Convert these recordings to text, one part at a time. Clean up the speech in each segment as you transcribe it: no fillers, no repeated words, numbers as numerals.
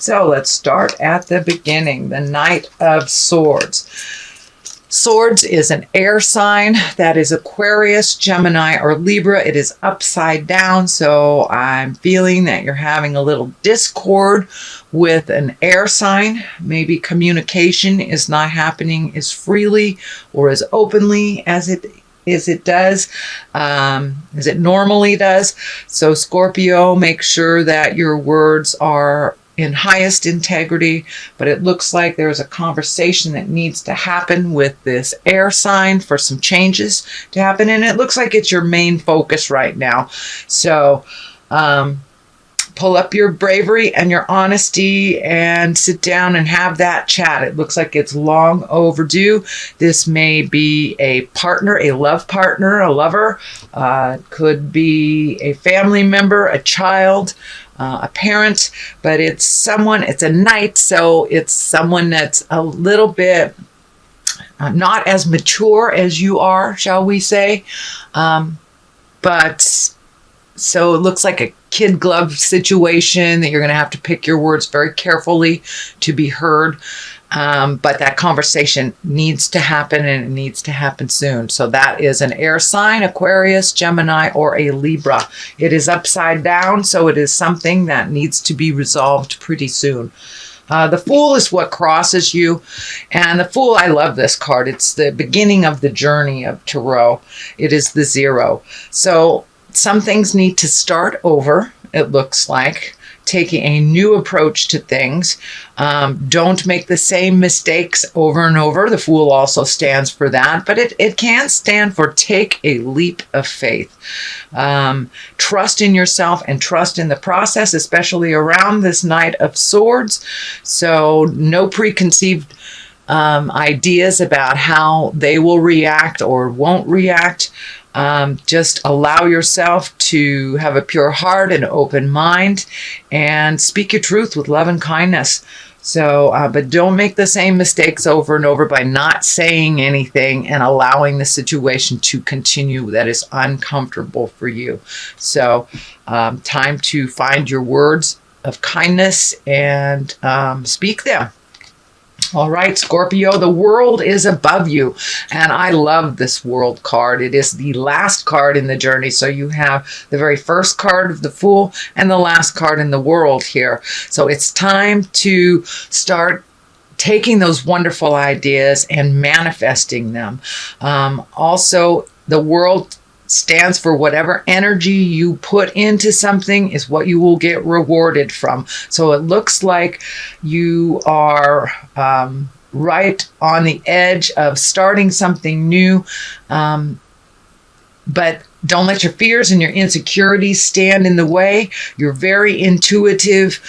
So let's start at the beginning. The Knight of Swords. Swords is an air sign. That is Aquarius, Gemini, or Libra. It is upside down, so I'm feeling that you're having a little discord with an air sign. Maybe communication is not happening as freely or as openly as it normally does. So Scorpio, make sure that your words are in highest integrity, but it looks like there's a conversation that needs to happen with this air sign for some changes to happen, and it looks like it's your main focus right now. So pull up your bravery and your honesty and sit down and have that chat. It looks like it's long overdue. This may be a partner, a love partner, a lover, could be a family member, a child, a parent, but it's a knight, so it's someone that's a little bit not as mature as you are, shall we say, but so it looks like a kid glove situation that you're going to have to pick your words very carefully to be heard. But that conversation needs to happen, and it needs to happen soon. So that is an air sign, Aquarius, Gemini, or a Libra. It is upside down, so it is something that needs to be resolved pretty soon. The Fool is what crosses you. And the Fool, I love this card. It's the beginning of the journey of Tarot. It is the 0. So some things need to start over, it looks like. Taking a new approach to things. Don't make the same mistakes over and over. The Fool also stands for that, but it can stand for take a leap of faith. Trust in yourself and trust in the process, especially around this Knight of Swords. So no preconceived ideas about how they will react or won't react. Just allow yourself to have a pure heart and open mind and speak your truth with love and kindness. So, but don't make the same mistakes over and over by not saying anything and allowing the situation to continue that is uncomfortable for you. So, time to find your words of kindness and speak them. All right, Scorpio, the world is above you. And I love this world card. It is the last card in the journey. So you have the very first card of the Fool and the last card in the world here. So it's time to start taking those wonderful ideas and manifesting them. Also, the world stands for whatever energy you put into something is what you will get rewarded from. So it looks like you are right on the edge of starting something new, but don't let your fears and your insecurities stand in the way. You're very intuitive,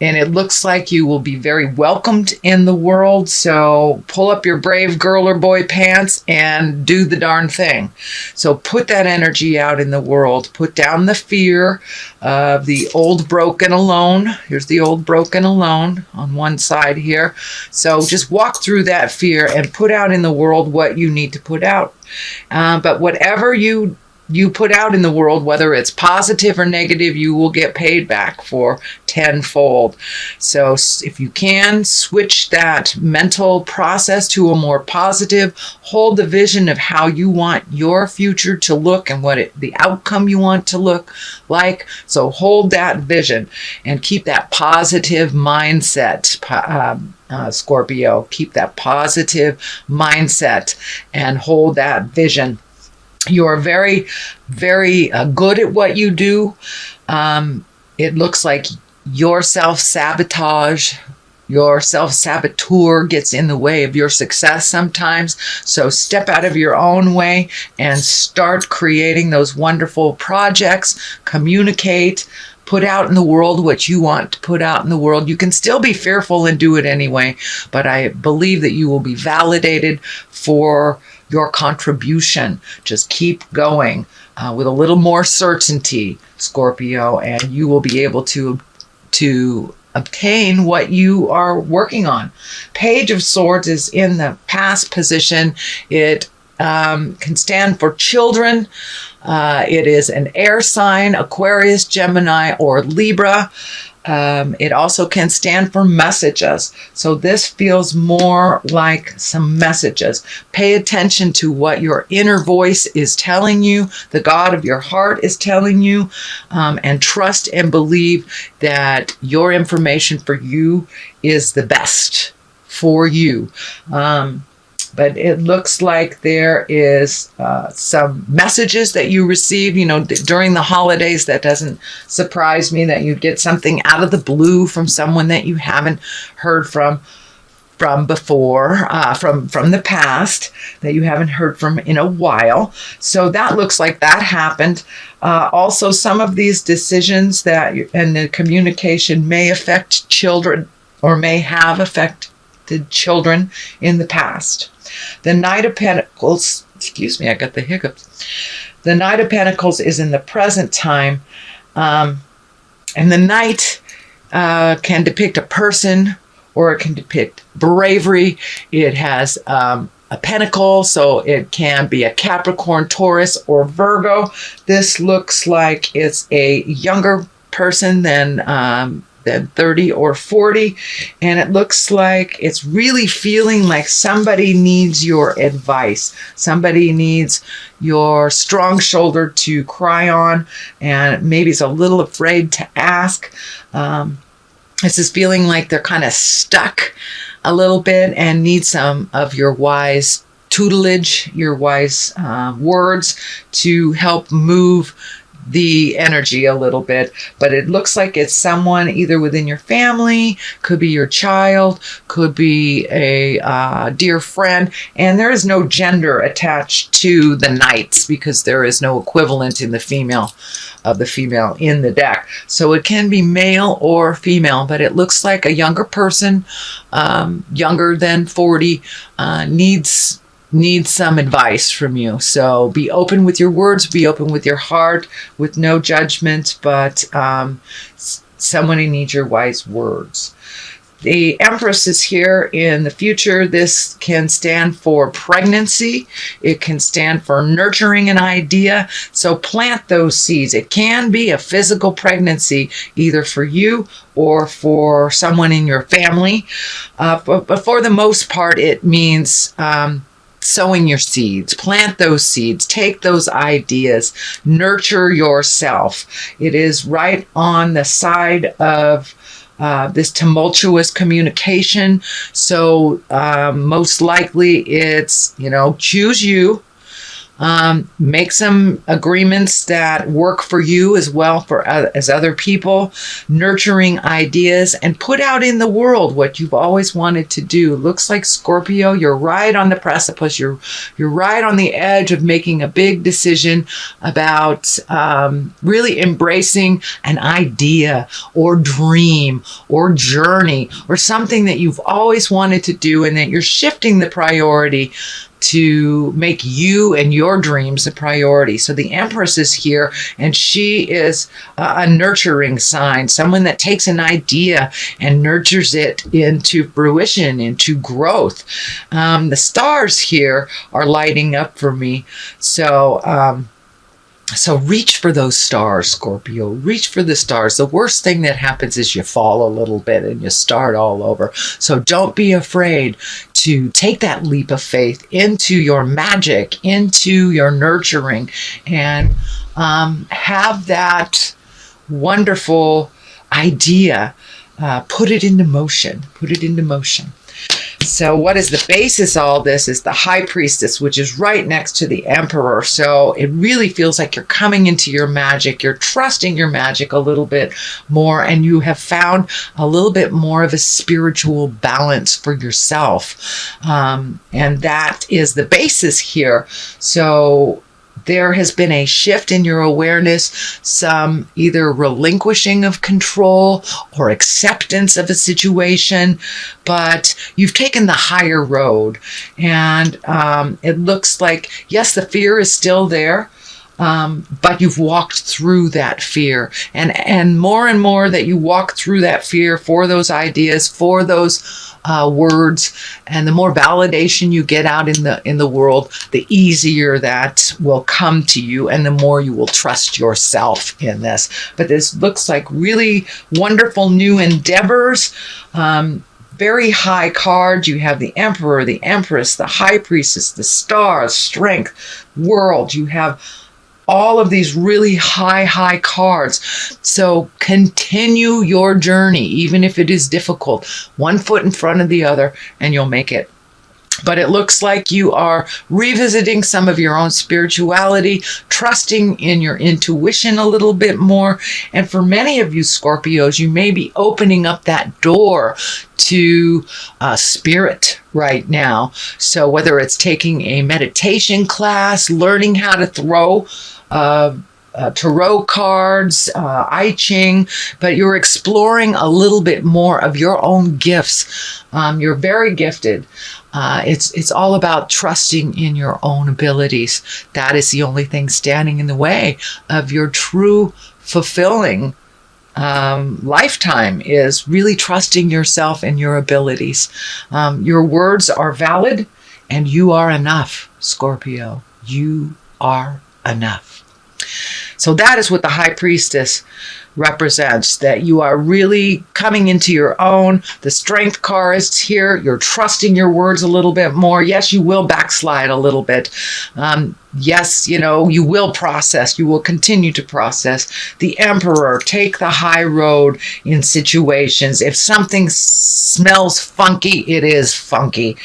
and it looks like you will be very welcomed in the world. So pull up your brave girl or boy pants and do the darn thing. So put that energy out in the world. Put down the fear of the old broken alone. Here's the old broken alone on one side here. So just walk through that fear and put out in the world what you need to put out. But whatever you put out in the world, whether it's positive or negative, you will get paid back for tenfold. So if you can, switch that mental process to a more positive, hold the vision of how you want your future to look and the outcome you want to look like. So hold that vision and keep that positive mindset, Scorpio. Keep that positive mindset and hold that vision. You are very, very good at what you do. It looks like your self-sabotage, your self-saboteur gets in the way of your success sometimes. So step out of your own way and start creating those wonderful projects. Communicate. Put out in the world what you want to put out in the world. You can still be fearful and do it anyway, but I believe that you will be validated for your contribution. Just keep going with a little more certainty, Scorpio, and you will be able to obtain what you are working on. Page of Swords is in the past position. It can stand for children. It is an air sign, Aquarius, Gemini, or Libra. It also can stand for messages. So this feels more like some messages. Pay attention to what your inner voice is telling you, the God of your heart is telling you, and trust and believe that your information for you is the best for you. But it looks like there is some messages that you receive, during the holidays. That doesn't surprise me that you get something out of the blue from someone that you haven't heard from before, from the past, that you haven't heard from in a while. So that looks like that happened. Also, some of these decisions and the communication may affect children, or may have affected children in the past. The Knight of Pentacles, excuse me, I got the hiccups. The Knight of Pentacles is in the present time. And the Knight can depict a person, or it can depict bravery. It has a pentacle, so it can be a Capricorn, Taurus, or Virgo. This looks like it's a younger person than 30 or 40, and it looks like it's really feeling like somebody needs your advice. Somebody needs your strong shoulder to cry on, and maybe is a little afraid to ask. This is feeling like they're kind of stuck a little bit and need some of your wise tutelage, your wise words to help move the energy a little bit. But it looks like it's someone either within your family, could be your child, could be a dear friend, and there is no gender attached to the knights because there is no equivalent in the female in the deck. So it can be male or female, but it looks like a younger person, younger than 40, needs some advice from you. So be open with your words, be open with your heart, with no judgment, but somebody needs your wise words. The Empress is here in the future. This can stand for pregnancy. It can stand for nurturing an idea. So plant those seeds. It can be a physical pregnancy, either for you or for someone in your family. But for the most part, it means sowing your seeds. Plant those seeds. Take those ideas. Nurture yourself. It is right on the side of this tumultuous communication. So most likely it's, choose you. Make some agreements that work for you as well as other people, nurturing ideas, and put out in the world what you've always wanted to do. Looks like, Scorpio, you're right on the precipice. You're right on the edge of making a big decision about really embracing an idea or dream or journey or something that you've always wanted to do, and that you're shifting the priority to make you and your dreams a priority. So the Empress is here, and she is a nurturing sign, someone that takes an idea and nurtures it into fruition, into growth. The stars here are lighting up for me. So reach for those stars, Scorpio. Reach for the stars. The worst thing that happens is you fall a little bit and you start all over. So don't be afraid to take that leap of faith into your magic, into your nurturing, and have that wonderful idea. Put it into motion. Put it into motion. So what is the basis of all this is the High Priestess, which is right next to the Emperor. So it really feels like you're coming into your magic. You're trusting your magic a little bit more, and you have found a little bit more of a spiritual balance for yourself. And that is the basis here. So there has been a shift in your awareness, some either relinquishing of control or acceptance of a situation, but you've taken the higher road. And it looks like, yes, the fear is still there. but you've walked through that fear, and more that you walk through that fear for those ideas, for those words, and the more validation you get out in the world, the easier that will come to you, and the more you will trust yourself in this. But this looks like really wonderful new endeavors. Very high cards. You have the Emperor, the Empress, the High Priestess, the Star, Strength, World. You have all of these really high cards. So continue your journey, even if it is difficult, one foot in front of the other, and you'll make it. But it looks like you are revisiting some of your own spirituality, trusting in your intuition a little bit more. And for many of you Scorpios, you may be opening up that door to spirit right now. So whether it's taking a meditation class, learning how to throw tarot cards, I Ching, but you're exploring a little bit more of your own gifts. You're very gifted. It's all about trusting in your own abilities. That is the only thing standing in the way of your true fulfilling lifetime, is really trusting yourself and your abilities. Your words are valid, and you are enough, Scorpio. You are enough. So that is what the High Priestess represents, that you are really coming into your own. The Strength card is here. You're trusting your words a little bit more. Yes, you will backslide a little bit. Yes, you will process. You will continue to process. The Emperor, take the high road in situations. If something smells funky, it is funky.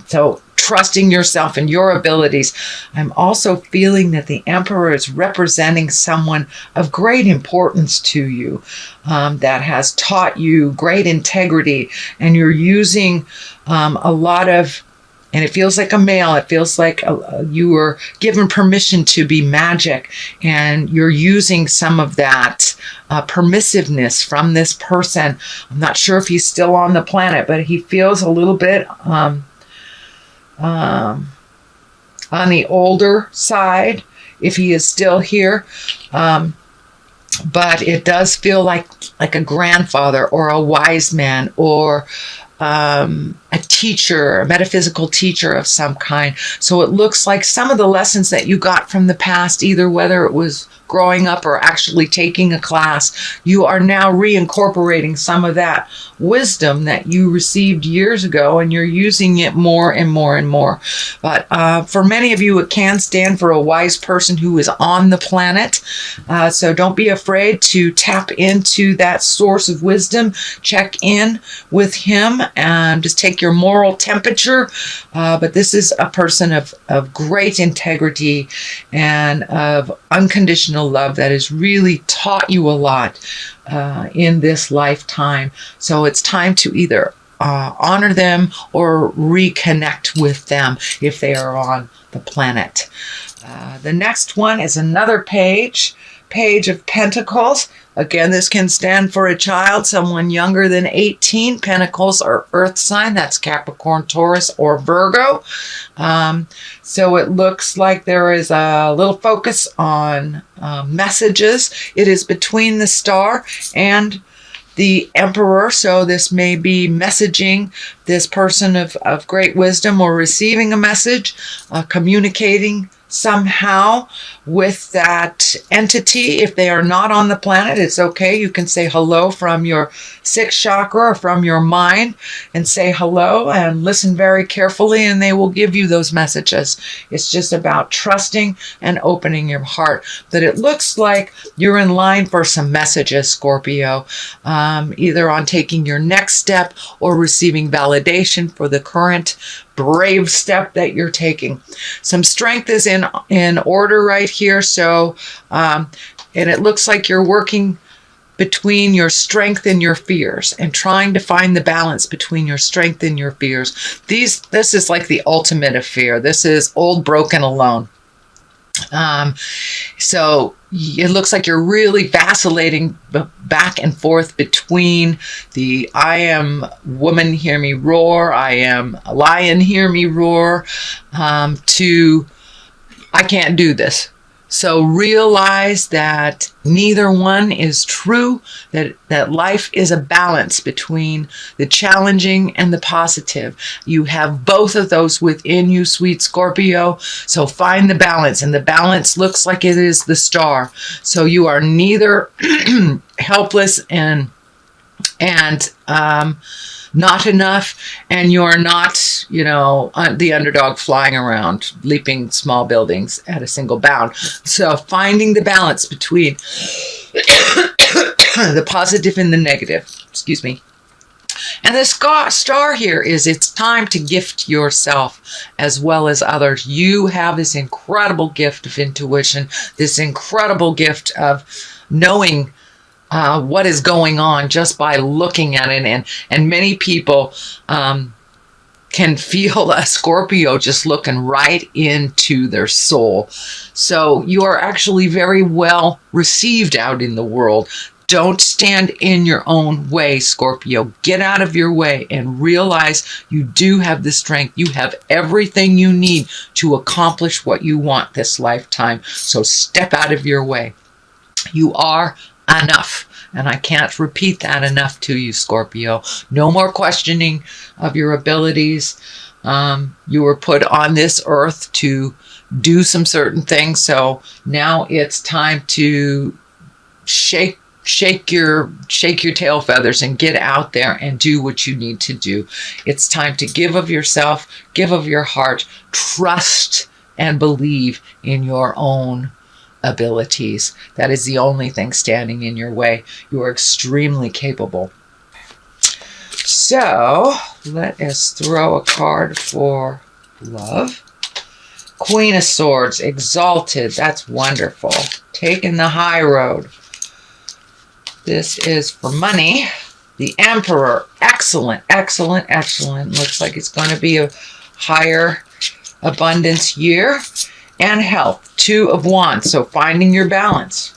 So trusting yourself and your abilities. I'm also feeling that the Emperor is representing someone of great importance to you, that has taught you great integrity, and you're using a lot of, and it feels like a male, it feels like you were given permission to be magic, and you're using some of that permissiveness from this person. I'm not sure if he's still on the planet, but he feels a little bit on the older side, if he is still here. But it does feel like a grandfather or a wise man, or a teacher, a metaphysical teacher of some kind. So it looks like some of the lessons that you got from the past, either whether it was growing up or actually taking a class, you are now reincorporating some of that wisdom that you received years ago, and you're using it more and more and more. But for many of you, it can stand for a wise person who is on the planet. So don't be afraid to tap into that source of wisdom. Check in with him and just take your moral temperature. But this is a person of great integrity and of unconditional love that has really taught you a lot in this lifetime. So it's time to either honor them or reconnect with them if they are on the planet. The next one is another Page of Pentacles. Again, this can stand for a child, someone younger than 18. Pentacles are earth sign. That's Capricorn, Taurus, or Virgo. So it looks like there is a little focus on messages. It is between the Star and the Emperor. So this may be messaging this person of great wisdom, or receiving a message, communicating somehow with that entity. If they are not on the planet, it's okay. You can say hello from your sixth chakra or from your mind, and say hello and listen very carefully, and they will give you those messages. It's just about trusting and opening your heart. But it looks like you're in line for some messages, Scorpio, either on taking your next step or receiving validation for the current brave step that you're taking. Some strength is in order right here. So, and it looks like you're working between your strength and your fears, and trying to find the balance between your strength and your fears. This is like the ultimate of fear. This is old, broken, alone. So it looks like you're really vacillating back and forth between the I am woman, hear me roar, I am a lion, hear me roar, to I can't do this. So realize that neither one is true, that life is a balance between the challenging and the positive. You have both of those within you, sweet Scorpio. So find the balance, and the balance looks like it is the star. So you are neither helpless and not enough, and you're not, the underdog flying around, leaping small buildings at a single bound. So finding the balance between the positive and the negative. Excuse me. And the star here is, it's time to gift yourself as well as others. You have this incredible gift of intuition, this incredible gift of knowing what is going on just by looking at it. And many people can feel a Scorpio just looking right into their soul. So you are actually very well received out in the world. Don't stand in your own way, Scorpio. Get out of your way and realize you do have the strength. You have everything you need to accomplish what you want this lifetime. So step out of your way. You are enough. And I can't repeat that enough to you, Scorpio. No more questioning of your abilities. You were put on this earth to do some certain things. So now it's time to shake your tail feathers and get out there and do what you need to do. It's time to give of yourself, give of your heart, trust and believe in your own abilities. That is the only thing standing in your way. You are extremely capable. So let us throw a card for love. Queen of Swords, exalted. That's wonderful. Taking the high road. This is for money. The Emperor, excellent, excellent, excellent. Looks like it's going to be a higher abundance year. And health, Two of Wands. So finding your balance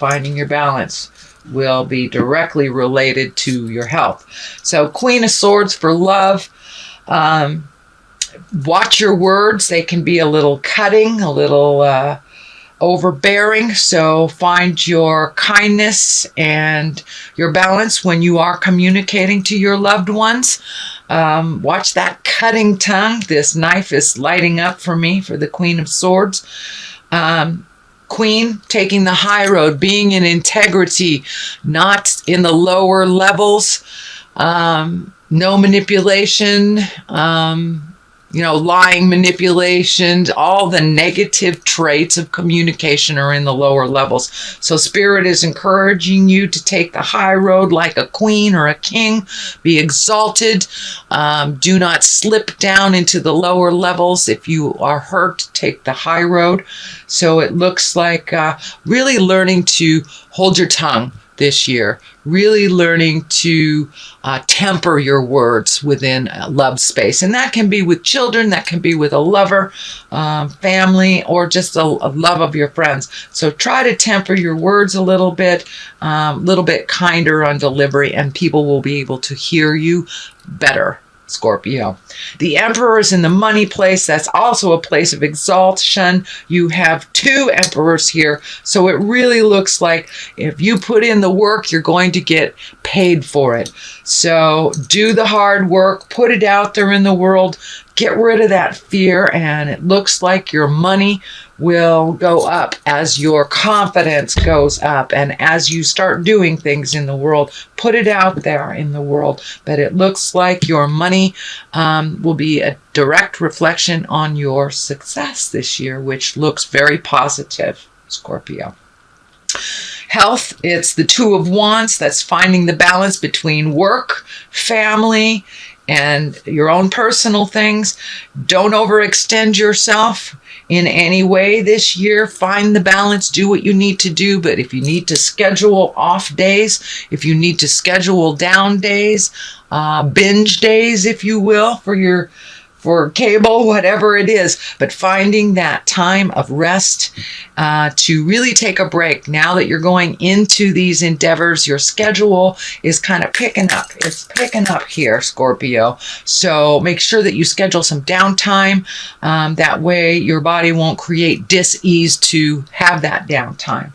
will be directly related to your health. So Queen of Swords for love. Watch your words. They can be a little cutting, a little overbearing. So find your kindness and your balance when you are communicating to your loved ones. Watch that cutting tongue. This knife is lighting up for me for the Queen of Swords. Queen, taking the high road, being in integrity, not in the lower levels. No manipulation, lying, manipulation, all the negative traits of communication are in the lower levels. So Spirit is encouraging you to take the high road like a queen or a king. Be exalted. Do not slip down into the lower levels. If you are hurt, take the high road. So it looks like really learning to hold your tongue this year, really learning to temper your words within a love space. And that can be with children, that can be with a lover, family, or just a love of your friends. So try to temper your words a little bit kinder on delivery, and people will be able to hear you better, Scorpio. The Emperor is in the money place. That's also a place of exaltation. You have two Emperors here. So it really looks like if you put in the work, you're going to get paid for it. So do the hard work, put it out there in the world, get rid of that fear, and it looks like your money will go up as your confidence goes up and as you start doing things in the world. Put it out there in the world, but it looks like your money will be a direct reflection on your success this year, which looks very positive, Scorpio. Health, it's the Two of Wands. That's finding the balance between work, family, and your own personal things. Don't overextend yourself in any way this year. Find the balance, do what you need to do. But if you need to schedule off days, if you need to schedule down days, binge days, if you will, for your for cable, whatever it is, but finding that time of rest to really take a break. Now that you're going into these endeavors, your schedule is kind of picking up. It's picking up here, Scorpio. So make sure that you schedule some downtime. That way your body won't create dis-ease to have that downtime.